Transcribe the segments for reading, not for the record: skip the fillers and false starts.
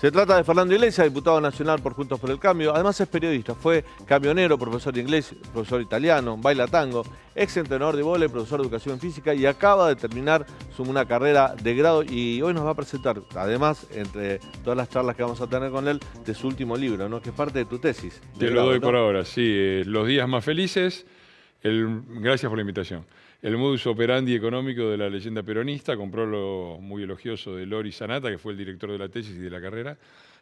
Se trata de Fernando Iglesias, diputado nacional por Juntos por el Cambio. Además es periodista, fue camionero, profesor de inglés, profesor italiano, baila tango, ex entrenador de vóley, profesor de educación física y acaba de terminar una carrera de grado y hoy nos va a presentar, además, entre todas las charlas que vamos a tener con él, de su último libro, ¿no? Que es parte de tu tesis. Te lo doy por ahora, sí. Los días más felices. Gracias por la invitación. El modus operandi económico de la leyenda peronista, compró lo muy elogioso de Lori Sanata, que fue el director de la tesis y de la carrera,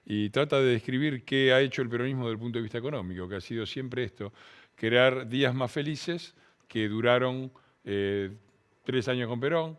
y trata de describir qué ha hecho el peronismo desde el punto de vista económico, que ha sido siempre esto, crear días más felices que duraron 3 años con Perón,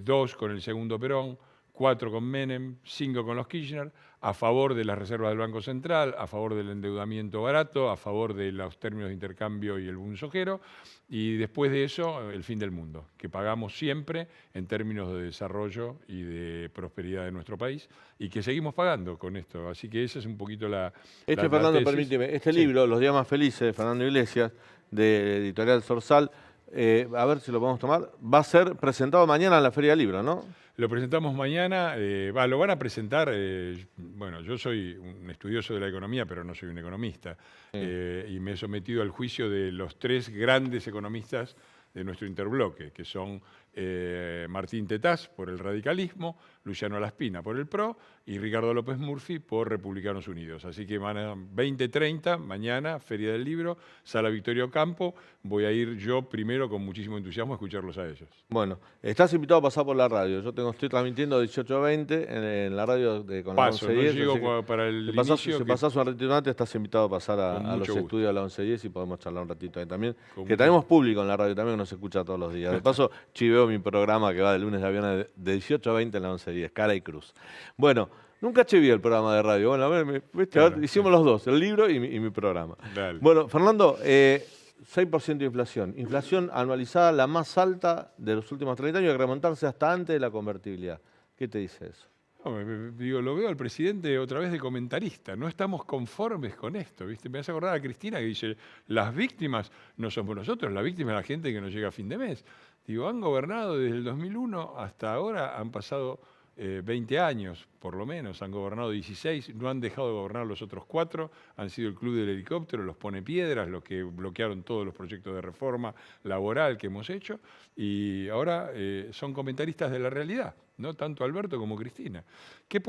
2 con el segundo Perón, 4 con Menem, 5 con los Kirchner, a favor de las reservas del Banco Central, a favor del endeudamiento barato, a favor de los términos de intercambio y el bunsojero, y después de eso, el fin del mundo, que pagamos siempre en términos de desarrollo y de prosperidad de nuestro país, y que seguimos pagando con esto. Así que esa es un poquito la Fernando, tesis. permíteme, Sí. libro, Los días más felices, de Fernando Iglesias, de Editorial Zorzal, a ver si lo podemos tomar, va a ser presentado mañana en la Feria del Libro, ¿no? Lo presentamos mañana, lo van a presentar, bueno, yo soy un estudioso de la economía, pero no soy un economista, y me he sometido al juicio de los 3 grandes economistas de nuestro interbloque, que son Martín Tetaz por el radicalismo, Luciano Laspina por el PRO y Ricardo López Murphy por Republicanos Unidos. Así que van a 20:30, mañana, Feria del Libro, Sala Victoria Ocampo. Voy a ir yo primero con muchísimo entusiasmo a escucharlos a ellos. Bueno, estás invitado a pasar por la radio. Yo estoy transmitiendo 18:20 en la radio con la 11:10. No llego para el inicio. Si pasás un ratito antes, estás invitado a pasar a los gusto. estudios a la 11:10 y podemos charlar un ratito ahí también. Que tenemos público en la radio también que nos escucha todos los días. De paso, chiveo mi programa que va de lunes a viernes de 18:20 en la 11:10, Cara y Cruz. Bueno, nunca chivié el programa de radio. Bueno, a ver, hicimos los dos, el libro y mi programa. Dale. Bueno, Fernando, 6% de inflación. Inflación anualizada la más alta de los últimos 30 años y remontarse hasta antes de la convertibilidad. ¿Qué te dice eso? No, lo veo al presidente otra vez de comentarista. No estamos conformes con esto, ¿viste? Me hace acordar a Cristina que dice, las víctimas no somos nosotros, la víctima es la gente que no llega a fin de mes. Digo, han gobernado desde el 2001 hasta ahora, han pasado 20 años, por lo menos, han gobernado 16, no han dejado de gobernar los otros 4, han sido el club del helicóptero, los pone piedras, los que bloquearon todos los proyectos de reforma laboral que hemos hecho, y ahora son comentaristas de la realidad, ¿no? Tanto Alberto como Cristina. ¿Qué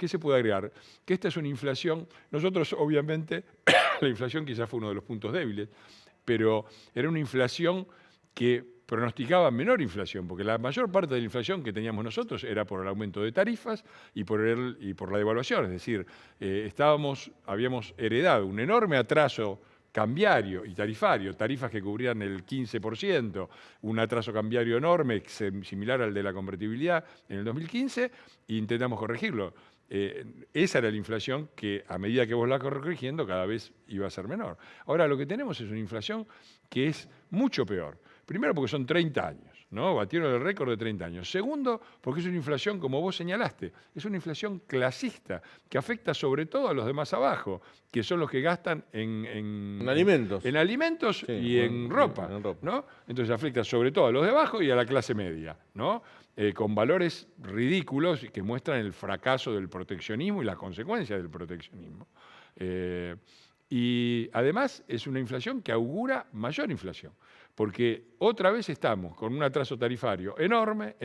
se puede agregar? Que esta es una inflación, nosotros obviamente, la inflación quizás fue uno de los puntos débiles, pero era una inflación que pronosticaba menor inflación, porque la mayor parte de la inflación que teníamos nosotros era por el aumento de tarifas y por la devaluación. Es decir, habíamos heredado un enorme atraso cambiario y tarifario, tarifas que cubrían el 15%, un atraso cambiario enorme, similar al de la convertibilidad en el 2015, e intentamos corregirlo. Esa era la inflación que, a medida que vos la corrigiendo, cada vez iba a ser menor. Ahora, lo que tenemos es una inflación que es mucho peor. Primero, porque son 30 años, ¿no? Batieron el récord de 30 años. Segundo, porque es una inflación, como vos señalaste, es una inflación clasista, que afecta sobre todo a los de más abajo, que son los que gastan en alimentos. En alimentos sí, y en ropa, ¿no? Entonces afecta sobre todo a los de abajo y a la clase media, ¿no? Con valores ridículos que muestran el fracaso del proteccionismo y las consecuencias del proteccionismo. Y además es una inflación que augura mayor inflación, porque otra vez estamos con un atraso tarifario enorme,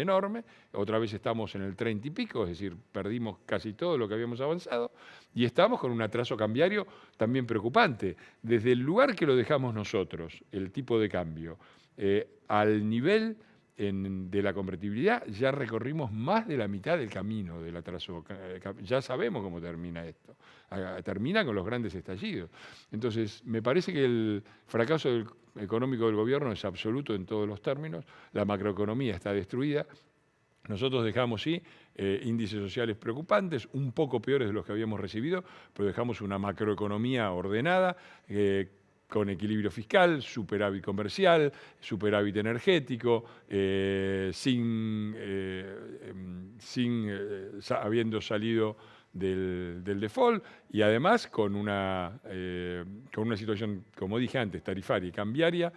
otra vez estamos en el 30 y pico, es decir, perdimos casi todo lo que habíamos avanzado, y estamos con un atraso cambiario también preocupante. Desde el lugar que lo dejamos nosotros, el tipo de cambio, al nivel de la convertibilidad, ya recorrimos más de la mitad del camino del atraso. Ya sabemos cómo termina esto. Termina con los grandes estallidos. Entonces, me parece que el fracaso económico del gobierno es absoluto en todos los términos. La macroeconomía está destruida. Nosotros dejamos, sí, índices sociales preocupantes, un poco peores de los que habíamos recibido, pero dejamos una macroeconomía ordenada, con equilibrio fiscal, superávit comercial, superávit energético, habiendo salido del default y además con una situación, como dije antes, tarifaria y cambiaria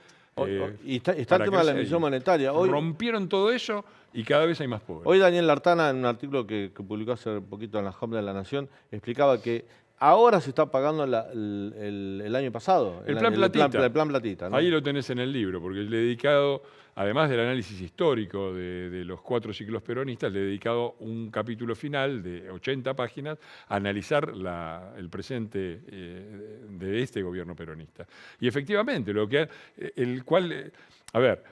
Y está el para tema de la crecer. emisión monetaria. Hoy, Rompieron todo eso y cada vez hay más pobres. Hoy Daniel Lartana, en un artículo que publicó hace poquito en la Home de la Nación, explicaba que ahora se está pagando el año pasado. El plan Platita. El plan Platita, ¿no? Ahí lo tenés en el libro, porque le he dedicado, además del análisis histórico de los 4 ciclos peronistas, le he dedicado un capítulo final de 80 páginas a analizar el presente de este gobierno peronista. Y efectivamente, a ver,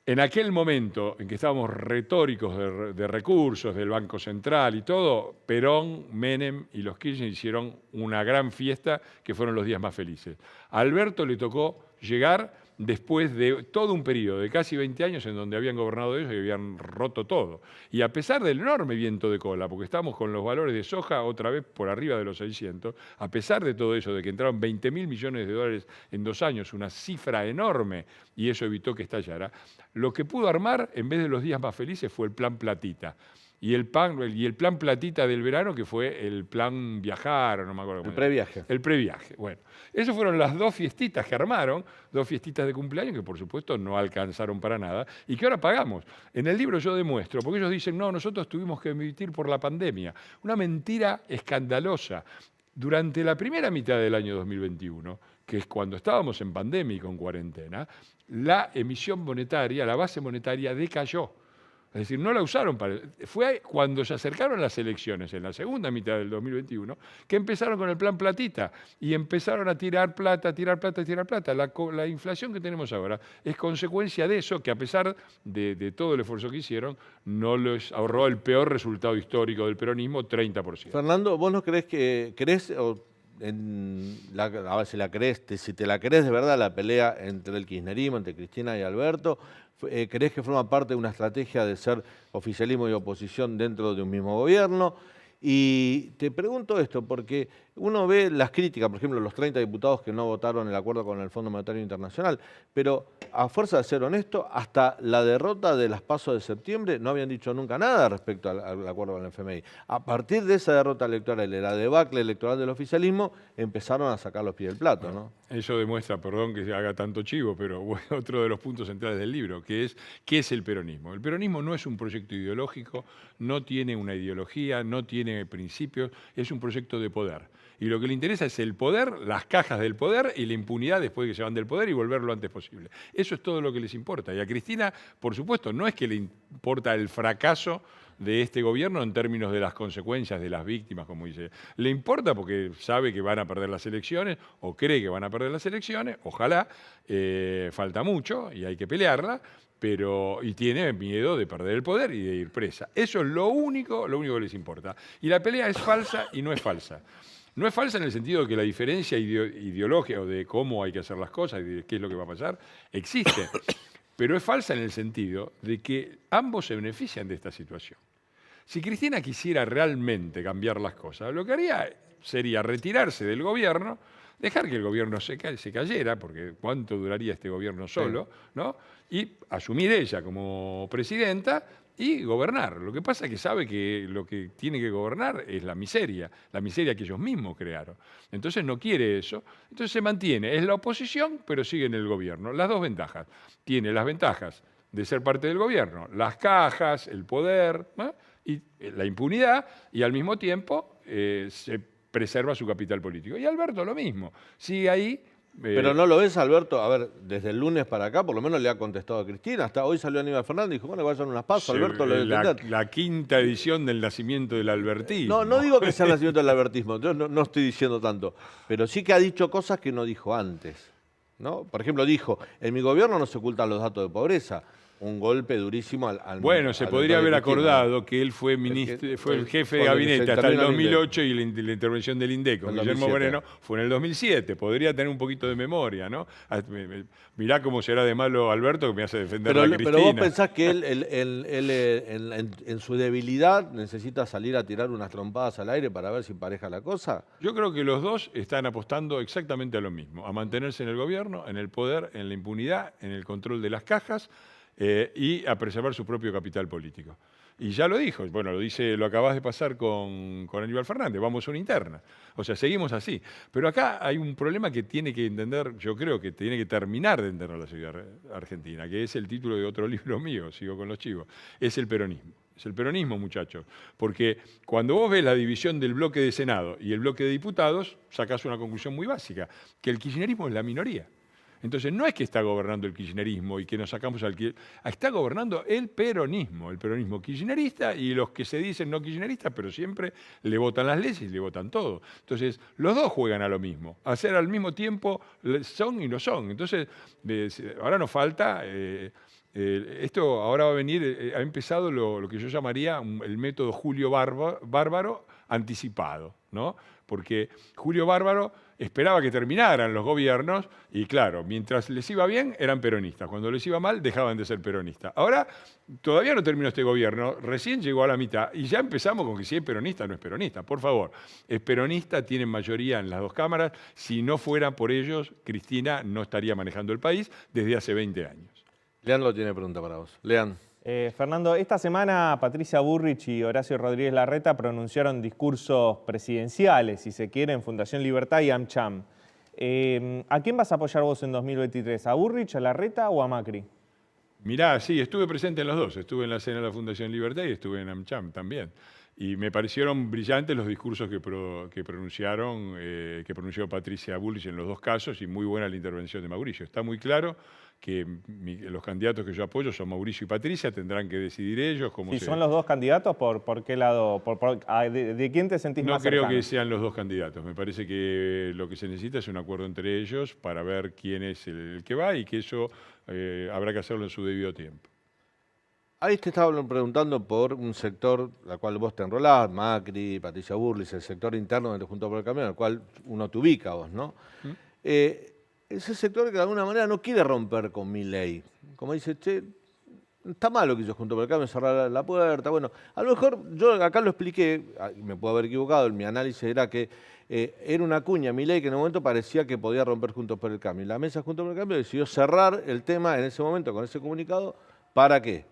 en aquel momento en que estábamos retóricos de recursos del Banco Central y todo, Perón, Menem y los Kirchner hicieron una gran fiesta que fueron los días más felices. A Alberto le tocó llegar después de todo un periodo de casi 20 años en donde habían gobernado ellos y habían roto todo. Y a pesar del enorme viento de cola, porque estamos con los valores de soja otra vez por arriba de los 600, a pesar de todo eso, de que entraron 20.000 millones de dólares en 2 años, una cifra enorme, y eso evitó que estallara, lo que pudo armar, en vez de los días más felices, fue el plan Platita. Y el plan Platita del verano, que fue el plan Viajar, no me acuerdo cómo El previaje. el previaje. Bueno, esas fueron las 2 fiestitas que armaron, 2 fiestitas de cumpleaños que por supuesto no alcanzaron para nada y que ahora pagamos. En el libro yo demuestro, porque ellos dicen, no, nosotros tuvimos que emitir por la pandemia. Una mentira escandalosa. Durante la primera mitad del año 2021, que es cuando estábamos en pandemia y con cuarentena, la emisión monetaria, la base monetaria decayó. Es decir, no la usaron para... Fue cuando se acercaron las elecciones, en la segunda mitad del 2021, que empezaron con el plan Platita y empezaron a tirar plata, tirar plata, tirar plata. La inflación que tenemos ahora es consecuencia de eso, que a pesar de todo el esfuerzo que hicieron, no les ahorró el peor resultado histórico del peronismo, 30%. Fernando, ¿vos no creés a ver si te la crees de verdad la pelea entre el kirchnerismo, entre Cristina y Alberto? ¿Creés que forma parte de una estrategia de ser oficialismo y oposición dentro de un mismo gobierno? Y te pregunto esto porque uno ve las críticas, por ejemplo, los 30 diputados que no votaron el acuerdo con el Fondo Monetario Internacional, pero a fuerza de ser honesto, hasta la derrota de las PASO de septiembre no habían dicho nunca nada respecto al acuerdo con el FMI. A partir de esa derrota electoral, de la debacle electoral del oficialismo, empezaron a sacar los pies del plato, ¿no? Eso demuestra, perdón que haga tanto chivo, pero bueno, otro de los puntos centrales del libro, que es ¿qué es el peronismo? El peronismo no es un proyecto ideológico, no tiene una ideología, no tiene principios, es un proyecto de poder. Y lo que le interesa es el poder, las cajas del poder y la impunidad después de que se van del poder y volver lo antes posible. Eso es todo lo que les importa. Y a Cristina, por supuesto, no es que le importa el fracaso de este gobierno en términos de las consecuencias de las víctimas, como dice. Le importa porque sabe que van a perder las elecciones o cree que van a perder las elecciones, ojalá, falta mucho y hay que pelearla, y tiene miedo de perder el poder y de ir presa. Eso es lo único que les importa. Y la pelea es falsa y no es falsa. No es falsa en el sentido de que la diferencia ideológica o de cómo hay que hacer las cosas y de qué es lo que va a pasar existe. Pero es falsa en el sentido de que ambos se benefician de esta situación. Si Cristina quisiera realmente cambiar las cosas, lo que haría sería retirarse del gobierno, dejar que el gobierno se cayera, porque ¿cuánto duraría este gobierno solo? ¿No? Y asumir ella como presidenta y gobernar. Lo que pasa es que sabe que lo que tiene que gobernar es la miseria que ellos mismos crearon. Entonces no quiere eso, entonces se mantiene, es la oposición, pero sigue en el gobierno. Las 2 ventajas. Tiene las ventajas de ser parte del gobierno, las cajas, el poder, ¿no? Y la impunidad, y al mismo tiempo se preserva su capital político. Y Alberto lo mismo, sigue ahí. Pero no lo ves, Alberto, a ver, desde el lunes para acá, por lo menos le ha contestado a Cristina. Hasta hoy salió Aníbal Fernández y dijo, bueno, vayan unas pasos, Alberto lo debe entender. La 5ª edición del nacimiento del albertismo. No digo que sea el nacimiento del albertismo, yo no estoy diciendo tanto, pero sí que ha dicho cosas que no dijo antes, ¿no? Por ejemplo, dijo, en mi gobierno no se ocultan los datos de pobreza. Un golpe durísimo al Bueno, se podría haber acordado que él fue el jefe de gabinete hasta el 2008 y la intervención del INDEC con Guillermo Moreno fue en el 2007. Podría tener un poquito de memoria, ¿no? Mirá cómo será de malo Alberto que me hace defender a Cristina. Pero vos pensás que él en su debilidad necesita salir a tirar unas trompadas al aire para ver si pareja la cosa. Yo creo que los dos están apostando exactamente a lo mismo, a mantenerse en el gobierno, en el poder, en la impunidad, en el control de las cajas, y a preservar su propio capital político. Y ya lo dijo, bueno, lo acabas de pasar con Aníbal Fernández, vamos a una interna. O sea, seguimos así. Pero acá hay un problema que tiene que entender, yo creo que tiene que terminar de entender la sociedad argentina, que es el título de otro libro mío, sigo con los chivos, es el peronismo. Es el peronismo, muchachos. Porque cuando vos ves la división del bloque de Senado y el bloque de diputados, sacás una conclusión muy básica, que el kirchnerismo es la minoría. Entonces no es que está gobernando el kirchnerismo y que nos sacamos está gobernando el peronismo kirchnerista y los que se dicen no kirchneristas, pero siempre le votan las leyes y le votan todo. Entonces los dos juegan a lo mismo, hacer al mismo tiempo son y no son. Entonces ahora nos falta... esto ahora va a venir, ha empezado lo que yo llamaría el método Julio Bárbaro anticipado, ¿no? Porque Julio Bárbaro esperaba que terminaran los gobiernos y claro, mientras les iba bien eran peronistas, cuando les iba mal dejaban de ser peronistas. Ahora todavía no terminó este gobierno, recién llegó a la mitad y ya empezamos con que si es peronista no es peronista. Por favor, es peronista, tienen mayoría en las dos cámaras, si no fuera por ellos, Cristina no estaría manejando el país desde hace 20 años. Leandro tiene pregunta para vos. Lean. Fernando, esta semana Patricia Bullrich y Horacio Rodríguez Larreta pronunciaron discursos presidenciales, si se quiere, en Fundación Libertad y AmCham. ¿A quién vas a apoyar vos en 2023? ¿A Bullrich, a Larreta o a Macri? Mirá, sí, estuve presente en los dos. Estuve en la cena de la Fundación Libertad y estuve en AmCham también. Y me parecieron brillantes los discursos que pronunció Patricia Bullrich en los dos casos y muy buena la intervención de Mauricio. Está muy claro que los candidatos que yo apoyo son Mauricio y Patricia, tendrán que decidir ellos cómo Si son los dos candidatos, ¿por qué lado? ¿De quién te sentís más cercano? No creo que sean los dos candidatos. Me parece que lo que se necesita es un acuerdo entre ellos para ver quién es el que va y que eso habrá que hacerlo en su debido tiempo. Ahí te estaba preguntando por un sector al cual vos te enrolás, Macri, Patricia Bullrich, el sector interno de Juntos por el Cambio, al cual uno te ubica vos, ¿no? Ese sector que de alguna manera no quiere romper con Milei. Como dice, che, está malo que yo Juntos por el Cambio cerrar la puerta. Bueno, a lo mejor yo acá lo expliqué, me puedo haber equivocado, mi análisis era que era una cuña Milei que en un momento parecía que podía romper Juntos por el Cambio. Y la mesa Juntos por el Cambio decidió cerrar el tema en ese momento con ese comunicado. ¿Para qué?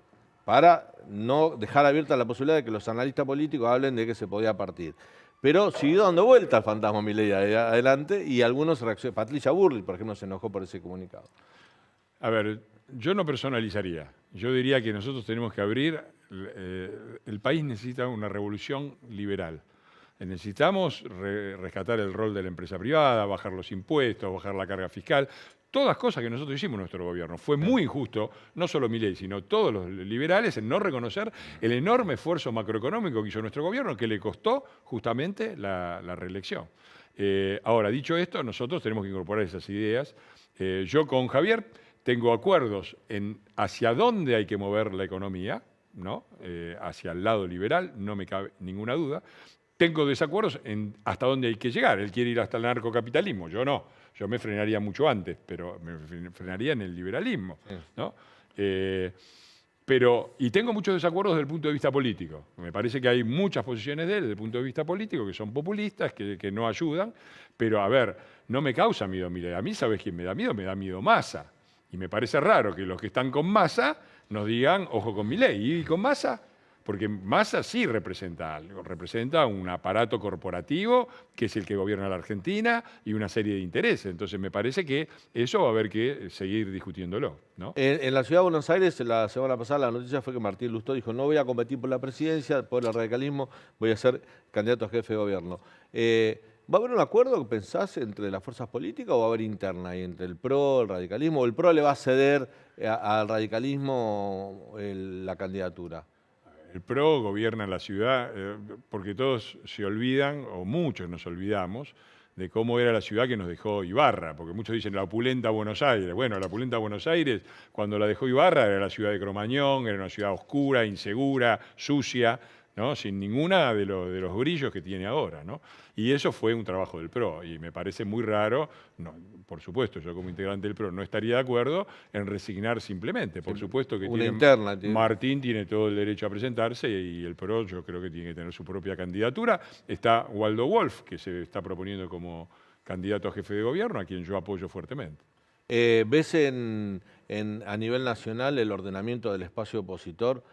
Para no dejar abierta la posibilidad de que los analistas políticos hablen de que se podía partir. Pero siguió dando vuelta al fantasma Milei adelante y algunos reaccionaron. Patricia Bullrich, por ejemplo, se enojó por ese comunicado. A ver, yo no personalizaría. Yo diría que nosotros tenemos que abrir, el país necesita una revolución liberal. Necesitamos rescatar el rol de la empresa privada, bajar los impuestos, bajar la carga fiscal, todas cosas que nosotros hicimos en nuestro gobierno. Fue muy injusto, no solo Milei, sino todos los liberales, en no reconocer el enorme esfuerzo macroeconómico que hizo nuestro gobierno, que le costó justamente la reelección. Ahora, dicho esto, nosotros tenemos que incorporar esas ideas. Yo con Javier tengo acuerdos en hacia dónde hay que mover la economía, ¿no? Hacia el lado liberal, no me cabe ninguna duda. Tengo desacuerdos en hasta dónde hay que llegar. Él quiere ir hasta el narcocapitalismo, yo no. Yo me frenaría mucho antes, pero me frenaría en el liberalismo, ¿no? Y tengo muchos desacuerdos desde el punto de vista político. Me parece que hay muchas posiciones de él desde el punto de vista político que son populistas, que no ayudan. Pero, a ver, no me causa miedo Milei. A mí, ¿sabes quién me da miedo? Me da miedo Massa. Y me parece raro que los que están con Massa nos digan, ojo con Milei. ¿Y con Massa? Porque Massa sí representa algo, representa un aparato corporativo que es el que gobierna la Argentina y una serie de intereses. Entonces me parece que eso va a haber que seguir discutiéndolo, ¿no? En la ciudad de Buenos Aires, la semana pasada, la noticia fue que Martín Lustó dijo, no voy a competir por la presidencia, por el radicalismo, voy a ser candidato a jefe de gobierno. ¿Va a haber un acuerdo, pensás, entre las fuerzas políticas o va a haber interna ahí entre el PRO, el radicalismo? ¿O el PRO le va a ceder al radicalismo la candidatura? El PRO gobierna la ciudad porque todos se olvidan, o muchos nos olvidamos, de cómo era la ciudad que nos dejó Ibarra, porque muchos dicen la opulenta Buenos Aires. Bueno, la opulenta Buenos Aires, cuando la dejó Ibarra, era la ciudad de Cromañón, era una ciudad oscura, insegura, sucia, ¿no? Sin ninguna de los brillos que tiene ahora, ¿no? Y eso fue un trabajo del PRO, y me parece muy raro, no, por supuesto, yo como integrante del PRO no estaría de acuerdo en resignar simplemente. Por supuesto que Martín tiene todo el derecho a presentarse y el PRO yo creo que tiene que tener su propia candidatura. Está Waldo Wolf, que se está proponiendo como candidato a jefe de gobierno, a quien yo apoyo fuertemente. ¿Ves a nivel nacional el ordenamiento del espacio opositor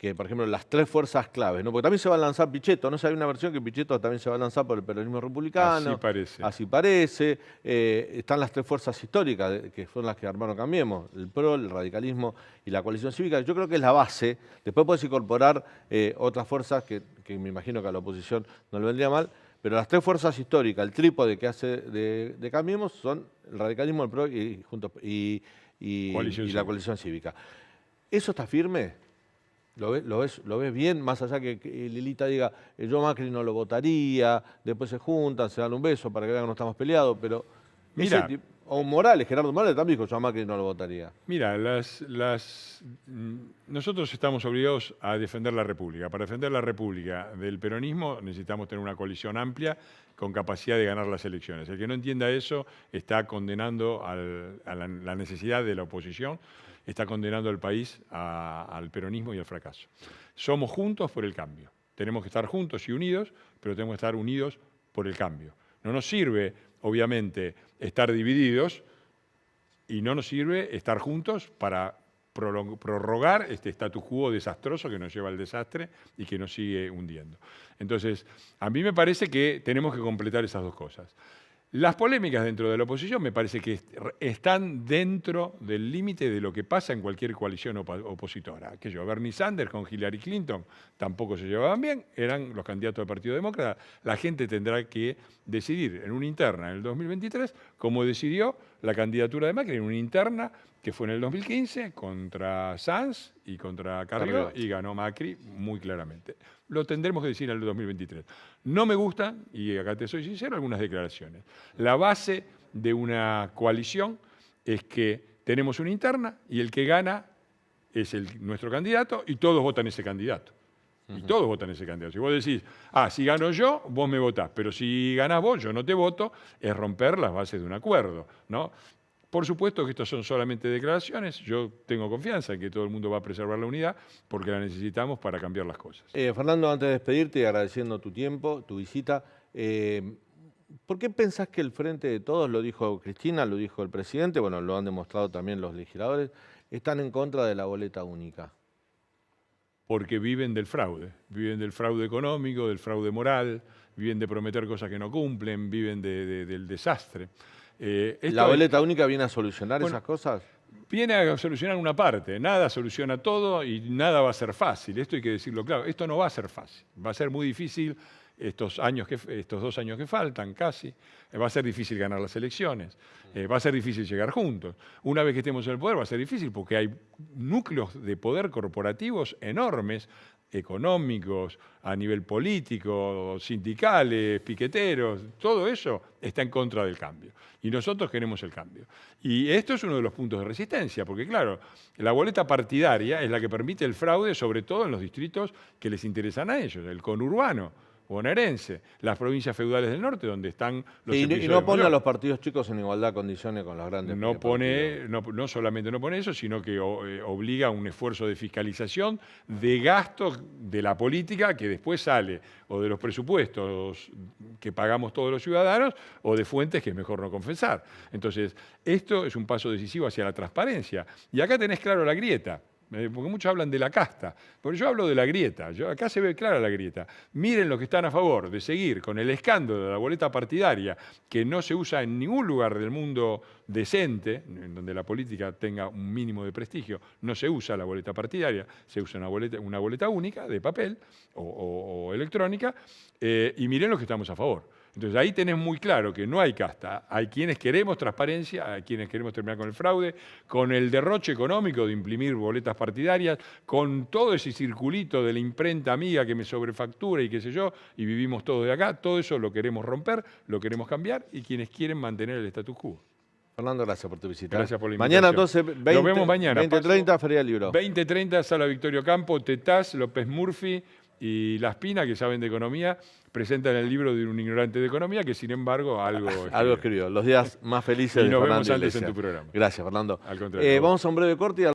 que, por ejemplo, las 3 fuerzas claves, ¿no? Porque también se va a lanzar Pichetto, ¿no? Hay una versión que Pichetto también se va a lanzar por el peronismo republicano. Así parece. Así parece. Están las 3 fuerzas históricas, que son las que armaron Cambiemos, el PRO, el radicalismo y la coalición cívica. Yo creo que es la base. Después puedes incorporar otras fuerzas que me imagino que a la oposición no le vendría mal, pero las 3 fuerzas históricas, el trípode que hace de Cambiemos, son el radicalismo, el PRO y la coalición cívica. ¿Eso está firme? ¿Lo ves bien? Más allá que Lilita diga, yo Macri no lo votaría, después se juntan, se dan un beso para que vean que no estamos peleados, pero... Mira, o Morales, Gerardo Morales también dijo, yo a Macri no lo votaría. Mira, nosotros estamos obligados a defender la República. Para defender la República del peronismo necesitamos tener una coalición amplia con capacidad de ganar las elecciones. El que no entienda eso está condenando a la necesidad de la oposición, está condenando al país al peronismo y al fracaso. Somos juntos por el cambio. Tenemos que estar juntos y unidos, pero tenemos que estar unidos por el cambio. No nos sirve, obviamente, estar divididos y no nos sirve estar juntos para prorrogar este status quo desastroso que nos lleva al desastre y que nos sigue hundiendo. Entonces, a mí me parece que tenemos que completar esas dos cosas. Las polémicas dentro de la oposición me parece que están dentro del límite de lo que pasa en cualquier coalición opositora. Que Bernie Sanders con Hillary Clinton tampoco se llevaban bien, eran los candidatos del Partido Demócrata. La gente tendrá que decidir en una interna en el 2023, como decidió la candidatura de Macri en una interna que fue en el 2015 contra Sanz y contra Carrió y ganó Macri muy claramente. Lo tendremos que decir en el 2023. No me gustan, y acá te soy sincero, algunas declaraciones. La base de una coalición es que tenemos una interna y el que gana es nuestro candidato y todos votan ese candidato. Y todos votan ese candidato. Si vos decís, si gano yo, vos me votás, pero si ganás vos, yo no te voto, es romper las bases de un acuerdo, ¿no? Por supuesto que estos son solamente declaraciones, yo tengo confianza en que todo el mundo va a preservar la unidad porque la necesitamos para cambiar las cosas. Fernando, antes de despedirte y agradeciendo tu tiempo, tu visita, ¿por qué pensás que el Frente de Todos, lo dijo Cristina, lo dijo el presidente, bueno, lo han demostrado también los legisladores, están en contra de la boleta única? Porque viven del fraude económico, del fraude moral, viven de prometer cosas que no cumplen, viven del desastre. ¿La boleta única viene a solucionar esas cosas? Viene a solucionar una parte, nada soluciona todo y nada va a ser fácil, esto hay que decirlo claro, esto no va a ser fácil, va a ser muy difícil estos 2 años que faltan casi, va a ser difícil ganar las elecciones, va a ser difícil llegar juntos. Una vez que estemos en el poder va a ser difícil porque hay núcleos de poder corporativos enormes, económicos, a nivel político, sindicales, piqueteros, todo eso está en contra del cambio. Y nosotros queremos el cambio. Y esto es uno de los puntos de resistencia, porque claro, la boleta partidaria es la que permite el fraude, sobre todo en los distritos que les interesan a ellos, el conurbano bonaerense, las provincias feudales del norte, donde están los y no pone a los partidos chicos en igualdad de condiciones con los grandes. No solamente no pone eso, sino que obliga a un esfuerzo de fiscalización de gastos de la política que después sale o de los presupuestos que pagamos todos los ciudadanos o de fuentes que es mejor no confesar. Entonces, esto es un paso decisivo hacia la transparencia. Y acá tenés claro la grieta. Porque muchos hablan de la casta, pero yo hablo de la grieta, acá se ve clara la grieta. Miren los que están a favor de seguir con el escándalo de la boleta partidaria, que no se usa en ningún lugar del mundo decente, en donde la política tenga un mínimo de prestigio, no se usa la boleta partidaria, se usa una boleta única de papel o electrónica, y miren los que estamos a favor. Entonces ahí tenés muy claro que no hay casta, hay quienes queremos transparencia, hay quienes queremos terminar con el fraude, con el derroche económico de imprimir boletas partidarias, con todo ese circulito de la imprenta amiga que me sobrefactura y qué sé yo, y vivimos todos de acá, todo eso lo queremos romper, lo queremos cambiar y quienes quieren mantener el status quo. Fernando, gracias por tu visita. Gracias por la invitación. Mañana entonces, nos vemos mañana. 20:30, Feria del Libro. 20:30, Sala Victorio Campo, Tetaz, López Murphy y La Espina, que saben de economía, presentan el libro de un ignorante de economía que, sin embargo, algo escribió. Los días más felices de Fernando Fernando Iglesias. Iglesias. En tu programa. Gracias, Fernando. Al contrario. Vamos a un breve corte y